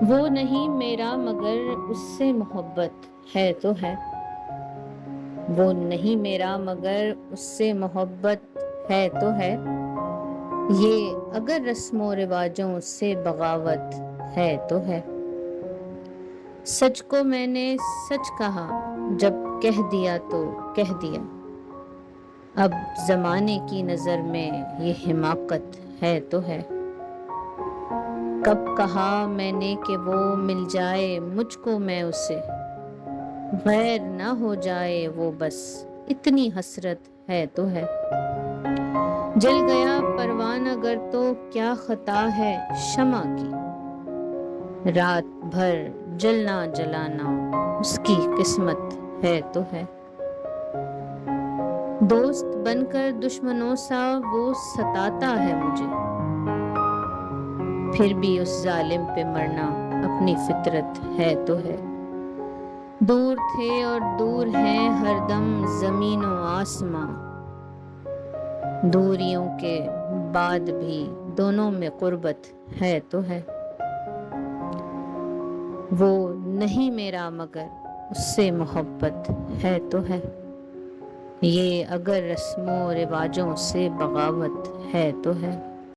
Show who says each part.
Speaker 1: وہ نہیں میرا مگر اس سے محبت ہے تو ہے، وہ نہیں میرا مگر اس سے محبت ہے تو ہے، یہ اگر رسم و رواجوں سے بغاوت ہے تو ہے۔ سچ کو میں نے سچ کہا، جب کہہ دیا تو کہہ دیا، اب زمانے کی نظر میں یہ حماقت ہے تو ہے۔ کب کہا میں نے کہ وہ مل جائے مجھ کو میں اسے، غیر نہ ہو جائے وہ بس اتنی حسرت ہے تو ہے۔ جل گیا پروان اگر تو کیا خطا ہے شمع کی، رات بھر جلنا جلانا اس کی قسمت ہے تو ہے۔ دوست بن کر دشمنوں سا وہ ستاتا ہے مجھے، پھر بھی اس ظالم پہ مرنا اپنی فطرت ہے تو ہے۔ دور تھے اور دور ہیں ہر دم زمین و آسماں، دوریوں کے بعد بھی دونوں میں قربت ہے تو ہے۔ وہ نہیں میرا مگر اس سے محبت ہے تو ہے، یہ اگر رسم و رواجوں سے بغاوت ہے تو ہے۔